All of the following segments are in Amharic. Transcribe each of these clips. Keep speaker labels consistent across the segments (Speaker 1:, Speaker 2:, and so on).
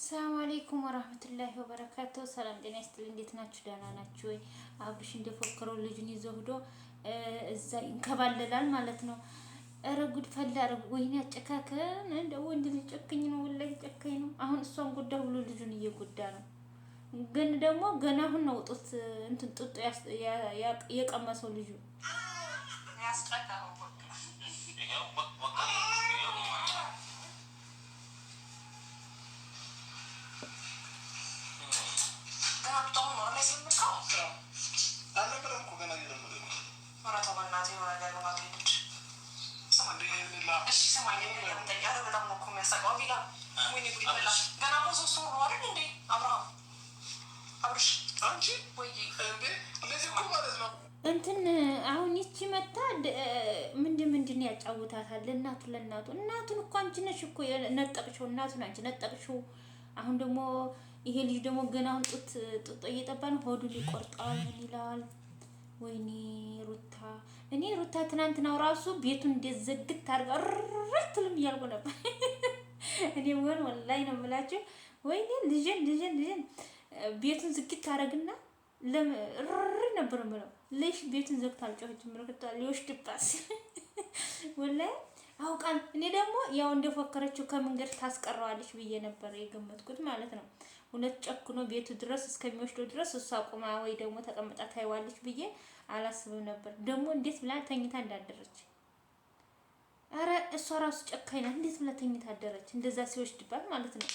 Speaker 1: ሰላም አለይኩም ወራህመቱላሂ ወበረካቱ። ሰላም ጤና ይስጥልኝ። እንዴት ናችሁ? ደህና ናችሁ ወይ? አብርሽ እንደፎከረው ልጁን ይዞ ሄዶ እዛ ይንከባለላል ማለት ነው። ኧረ ጉድ ፈላ። ኧረ ወይኔ አጨካከን። እንደ ወንድ ልጅ ጨካኝ ነው፣ ወላሂ ጨካኝ ነው። አሁን እሷን ጎዳ ብሎ ልጁን እየጎዳ ነው። ግን ደግሞ ገና አሁን ነው ጡት እንትን ጡት የቀመሰው ልጁ ያስጠላው። እንትን አሁን ይቺ መታ ምንድን ያጫውታታል ለእናቱ እናቱን እኮ አንቺ ነሽ እኮ ነጠቅሽው፣ እናቱን አንቺ ነጠቅሽው። አሁን ደግሞ ይሄ ልጅ ደግሞ ገና አሁን ጡጦ እየጠባ ነው፣ ሆዱ ሊቆርጣል ይላል። ወይኔ ሩታ፣ እኔ ሩታ ትናንትናው ራሱ ቤቱን እንደዘግት አድርጋ ረትልም እያልኩ ነበር። እኔ ወን ወላሂ ነው የምላችሁ። ወይኔ ልጅን ቤቱን ዝግት ታደርግና ለምር ነበር የምለው። ለሽ ቤቱን ዘግታ አልጮኸችም። ምርክታ ሊወስድባት ወላሂ አውቃል። እኔ ደግሞ ያው እንደፎከረችው ከመንገድ ታስቀረዋለች ብዬ ነበር የገመትኩት ማለት ነው። ሁለት ጨክኖ ቤቱ ድረስ እስከሚወስደው ድረስ እሷ ቁማ ወይ ደግሞ ተቀምጣ ታይዋለች ብዬ አላስብም ነበር። ደግሞ እንዴት ብላ ተኝታ እንዳደረች፣ አረ እሷ ራሱ ጨካኝ ናት። እንዴት ብላ ተኝታ አደረች እንደዛ ሲወስድባት ማለት ነው።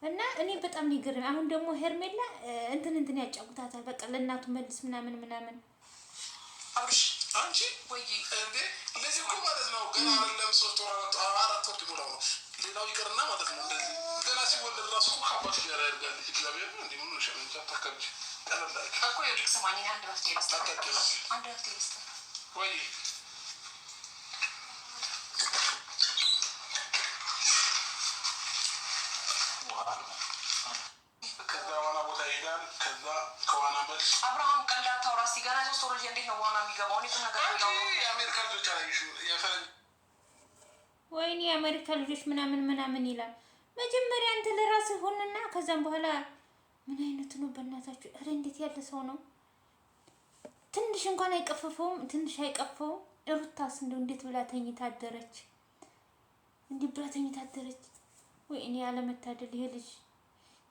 Speaker 1: እና እኔ በጣም ሊገርም። አሁን ደግሞ ሄርሜላ እንትን ያጫውታታል። በቃ ለእናቱ መልስ ምናምን
Speaker 2: አብርሽ አንቺ ወይ እንዴ እንደዚህ እኮ ማለት ነው። ገና አይደለም 3 ወር 4 ወር ሊሞላው ነው። ሌላው ይቀርና ማለት ነው እንደዚህ ገና ሲወለድ ራሱ ካባሽ ጋር ያደርጋል። እግዚአብሔር ነው እንዴ ምን ነው ሸንቻ ታከብጂ ተለላይ አኮ የድክ ሰማኝ አንድ ወፍቴ ልስጥ ወይ አብርሃም ቀንዳታ ወራሲ ገና 3 ወር እንዴት ነው ዋና የሚገባው? እኔ ነገር ነው የአሜሪካ ልጆች አላየሽ የፈረንጅ
Speaker 1: ወይኔ የአሜሪካ ልጆች ምናምን ይላል። መጀመሪያ አንተ ለራስህ ሆነና ከዛም በኋላ ምን አይነት ነው በእናታችሁ? እረ እንዴት ያለ ሰው ነው! ትንሽ እንኳን አይቀፈፈውም፣ ትንሽ አይቀፈውም። ሩታስ እንደው እንዴት ብላ ተኝታ አደረች? እንዴት ብላ ተኝታ አደረች? ወይኔ ያለመታደል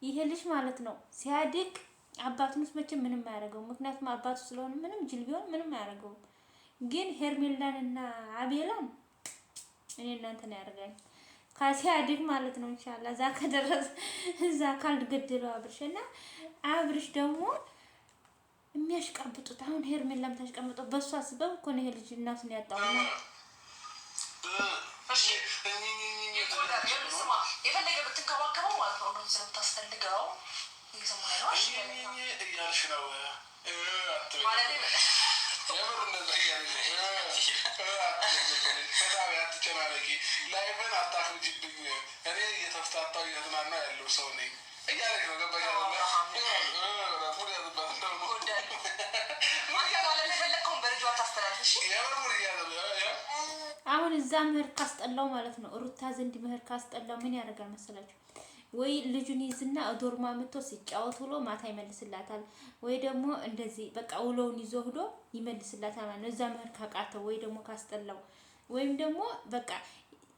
Speaker 1: ይሄ ልጅ ማለት ነው ሲያድግ አባቱንስ መቼም ምንም አያደርገውም። ምክንያቱም አባቱ ስለሆነ ምንም ጅል ቢሆን ምንም አያደርገውም። ግን ሄርሜላን እና አቤላን እኔ እናንተን ያደርጋል ሲያድግ ማለት ነው። ኢንሻአላህ እዛ ከደረሰ እዛ ካልገደለው አብርሽ ደግሞ የሚያሽቃብጡት አሁን ሄርሜላም ታሽቃብጠው በሷ ስበብ እኮ ነው ይሄ ልጅ እናቱን ያጣውና
Speaker 2: እሺ የፈለገ ብትንከባከበው ማለት ነው እንደው ስለምታስፈልገው እያልሽ ነው ማለት የምር እንደዛ አትጨናነቂ፣ ላይፍን አታክብጂብኝ፣ እኔ እየተፍታታው እየተዝናና ያለው ሰው ነኝ እያለሽ ነው። ገባሽ?
Speaker 1: አሁን እዛ ምህር ካስጠላው ማለት ነው ሩታ ዘንድ ምህር ካስጠላው ምን ያደርጋል መሰላችሁ? ወይ ልጁን ይዝና ዶርማ መጥቶ ሲጫወት ውሎ ማታ ይመልስላታል፣ ወይ ደግሞ እንደዚህ በቃ ውሎውን ይዞ ሄዶ ይመልስላታል ማለት ነው። እዛ ምህር ካቃተው ወይ ደግሞ ካስጠላው ወይም ደግሞ በቃ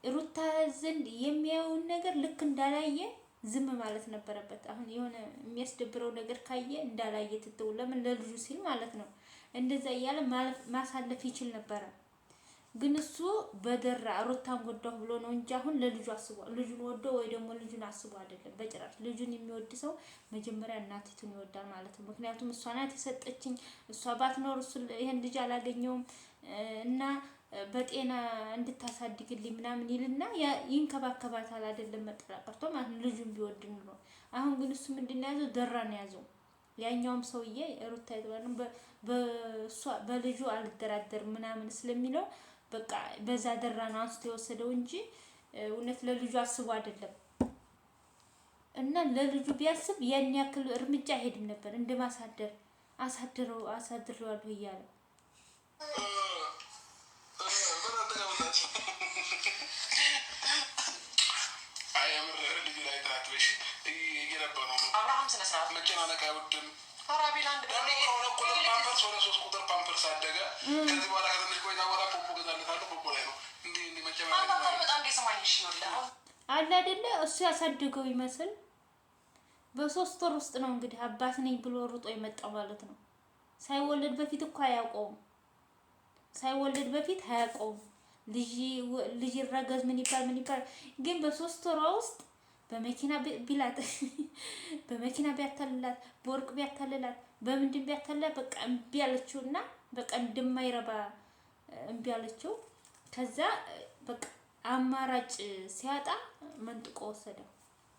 Speaker 1: ሩታ ዘንድ የሚያየውን ነገር ልክ እንዳላየ ዝም ማለት ነበረበት። አሁን የሆነ የሚያስደብረው ነገር ካየ እንዳላየ ትተው ለምን ለልጁ ሲል ማለት ነው እንደዛ እያለ ማሳለፍ ይችል ነበረ። ግን እሱ በደራ ሩታን ጎዳሁ ብሎ ነው እንጂ አሁን ለልጁ አስቦ ልጁን ወዶ ወይ ደግሞ ልጁን አስቦ አይደለም በጭራሽ። ልጁን የሚወድ ሰው መጀመሪያ እናቲቱን ይወዳል ማለት ነው። ምክንያቱም እሷ ናት የሰጠችኝ፣ እሷ ባትኖር እሱ ይሄን ልጅ አላገኘውም እና በጤና እንድታሳድግልኝ ምናምን ይልና ይንከባከባታል አይደለም መጠራቀርቶ ማለት ነው ልጁን ቢወድ ነው። አሁን ግን እሱ ምንድነው ያዘው? ደራ ነው ያዘው። ያኛውም ሰውዬ ሩታ ይተባሉ በልጁ አልደራደር ምናምን ስለሚለው በቃ በዛ ደራ ነው አንስቶ የወሰደው እንጂ እውነት ለልጁ አስቦ አይደለም። እና ለልጁ ቢያስብ ያን ያክል እርምጃ አይሄድም ነበር። እንደ ማሳደር አሳድረዋለሁ እያለ
Speaker 3: ስርዓት
Speaker 2: መጨናነቅ አይወድም።
Speaker 3: አራቢል አንድ
Speaker 2: ደግሞ ከሆነ ቁጥር ፓምፐርስ ወደ 3 ቁጥር ፓምፐርስ አደገ። ከዚህ በኋላ ከትንሽ ቆይታ በኋላ ፖፖ ገዛለታለሁ። ፖፖ ላይ ነው እንዲህ መጨናነቅ
Speaker 3: አንተ በጣም እንደሰማኝሽ ነው
Speaker 1: አለ አይደለ? እሱ ያሳደገው ይመስል በ3 ወር ውስጥ ነው እንግዲህ አባት ነኝ ብሎ ሩጦ የመጣው ማለት ነው። ሳይወለድ በፊት እኮ አያውቀውም። ሳይወለድ በፊት አያውቀውም። ልጅ ይረገዝ ምን ይባል ግን በ3 ወሯ ውስጥ በመኪና ቢላት በመኪና ቢያታልላት በወርቅ ቢያታልላት በምንድን ቢያታልላት በቃ እምቢ አለችውና በቃ እንደማይረባ እምቢ አለችው። ከዛ በቃ አማራጭ ሲያጣ መንጥቆ ወሰደው።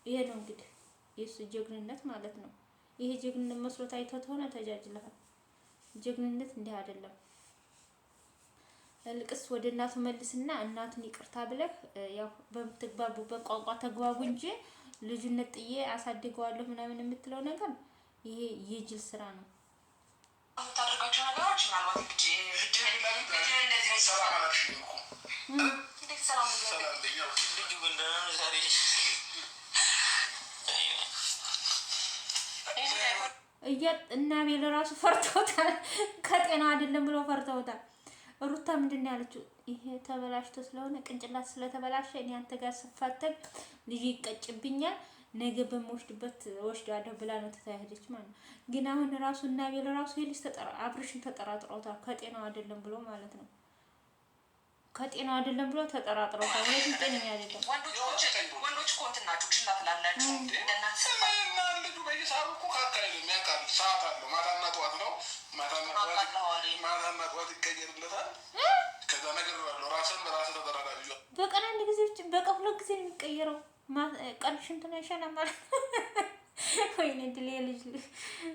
Speaker 1: ይሄ ነው እንግዲህ የሱ ጀግንነት ማለት ነው። ይሄ ጀግንነት መስሎት አይቶት ሆነ ተጃጅለሃል። ጀግንነት እንዲህ አይደለም። ልቅስ ወደ እናቱ መልስና እናቱን ይቅርታ ብለህ ያው በምትግባቡበት ቋንቋ ተግባቡ እንጂ ልጅነት ጥዬ አሳድገዋለሁ ምናምን የምትለው ነገር ይሄ የጅል ስራ ነው።
Speaker 3: የምታደርጋቸው ነገሮች ምናልባት
Speaker 1: እና ቤል ራሱ ፈርተውታል። ከጤናው አይደለም ብሎ ፈርተውታል። ሩታ ምንድን ነው ያለችው? ይሄ ተበላሽቶ ስለሆነ ቅንጭላት ስለተበላሸ እኔ አንተ ጋር ስፋተግ ልጅ ይቀጭብኛል፣ ነገ በምወስድበት ወስዳለሁ ብላ ነው ተታሄደች ማለት ነው። ግን አሁን ራሱ እና ቤል ራሱ ይልስ አብርሽን ተጠራጥረውታል። ከጤናው አይደለም ብሎ ማለት ነው። ከጤናው አይደለም ብሎ ተጠራጥረውታል። ወይስ ጤነኛ አይደለም?
Speaker 3: ወንዶች እኮ እንትን ናቸው፣ ችላ ትላላችሁ። እንደናት
Speaker 2: እና ልጁ በየሰዓቱ እኮ ካካይ ነው የሚያውቃል። ሰዓት አለው። ማታና ጠዋት ነው። ማታና ጠዋት ይቀየርለታል። ከዛ ነገር አለው። ራስን በራስ ተጠራጣሪ ይዟል።
Speaker 1: በቀን አንድ ጊዜ በቀን 2 ጊዜ ነው የሚቀየረው። ቀን ሽንት ነው ይሻላል ማለት ወይኔ ድል ልጅ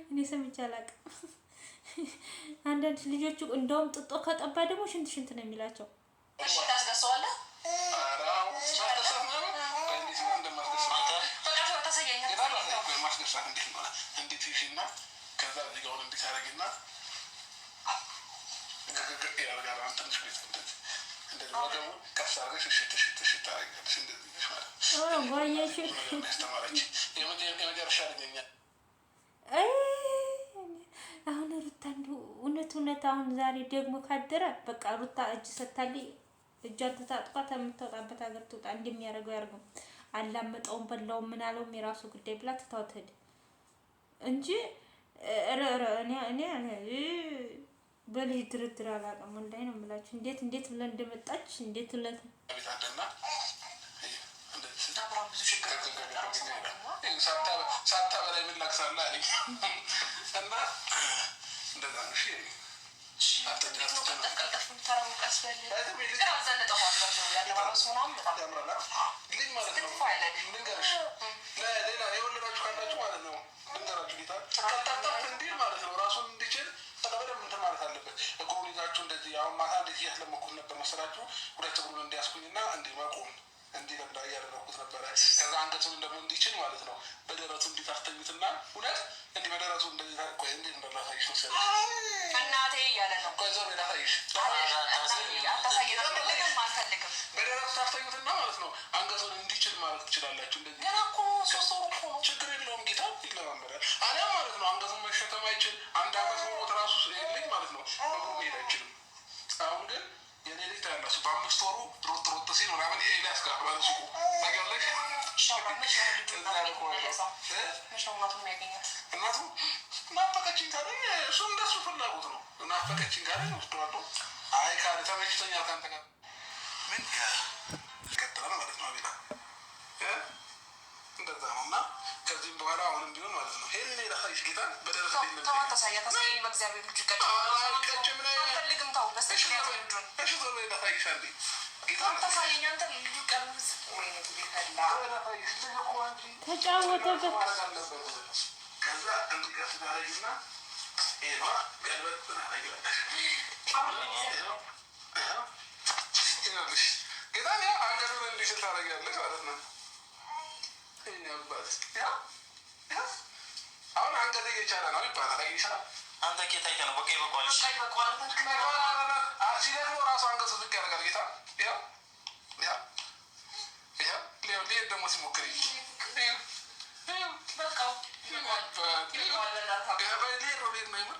Speaker 1: እኔ ሰምቼ አላውቅም። አንዳንድ ልጆቹ እንደውም ጥጦ ከጠባ ደግሞ ሽንት ነው የሚላቸው።
Speaker 3: እሺ ታስገሳዋለህ?
Speaker 1: አሁን ሩታ እውነት አሁን ዛሬ ደግሞ ካደረ በቃ ሩታ እጅ ሰታልኝ እጇን ተጣጥቋት የምትወጣበት ሀገር ትውጣ። እንደሚያደርገው ያርገው። አላመጠውም በላው ምን አለውም የራሱ ጉዳይ ብላ ትታወት ሄደ እንጂ እኔ በልጅ ድርድር አላውቅም። እንዳይ ነው የምላችሁ። እንዴት ብለን እንደመጣች እንዴት ብለን
Speaker 2: ሳታ በላይ ምን ላክሳለ አለኝ እና እንደዛ ነው። እሺ ሌላ የወለዳችሁ ካላችሁ ማለት ነው ልንገራችሁ ጌታ ቀልጣጣፍ እንዲል ማለት ነው ራሱን እንዲችል በደምብ እንትን ማለት አለበት። እግሩን ይዛችሁ እንደዚህ አሁን ማታ እንዴት እያስለመኩት ነበር መሰላችሁ? 2 እግሩን እንዲያስኩኝና እንዲህ መቆም እንዲህ ለምዳ እያደረኩት ነበረ። ከዛ አንገቱን ደግሞ እንዲችል ማለት ነው በደረቱ እንዲታስተኙትና እውነት እንዲህ በደረቱ እንደዚህ ቆይ እንዴት እንደላሳይሽ መሰለኝ
Speaker 3: እናቴ እያለ ነው።
Speaker 2: ቆይ ዞር ላሳይሽ በደረቱ ታስተኙትና ማለት ነው አንገቱን እንዲችል ማለት ትችላላችሁ። እንደዚህ
Speaker 3: ገና እኮ 3 ወር እኮ ነው።
Speaker 2: ችግር የለውም ጌታ ይለማመዳል። አሊያ ማለት ነው አንገቱን መሸከም አይችል 1 ዓመት ሞት ራሱ ልጅ ማለት ነው በእግሩ መሄድ አይችልም። አሁን ግን የኔ ልጅ ታያላችሁ በ5 ወሩ ሮጥ ሲል ምናምን ኤልያስ ጋር ባለሱቁ ታውቂያለሽ። እናቱ ናፈቀችኝ ካለኝ እሱ እንደሱ ፍላጎት ነው። ናፈቀችኝ ካለኝ ወስደዋለሁ። አይ ካለ ተመችቶኛል ካንተ ጋር ምን ይቀጥላል ማለት ነው። አቤላ እንደዛ ነው። እና ከዚህም በኋላ አሁንም ቢሆን ማለት ነው ሄሌ ላሳይሽ ጌታ በደረሰ
Speaker 3: በእግዚአብሔር ልጅ
Speaker 1: ተጫወተበት።
Speaker 2: ከዛ እንዲቀስ ታረጊና ጌታ አንገቱን እንዲችል ታረጊያለሽ ማለት ነው። አሁን አንገት እየቻለ ነው ይባላል። አይሻል
Speaker 3: አንተ ኬታይ ነው በቀይ በቋልሽ
Speaker 2: ሲደግሞ ራሱ አንገቱ ዝቅ ያደርጋል። ጌታ ሊሄድ ደግሞ ሲሞክር ገባይ ሌሮ ሌር ነው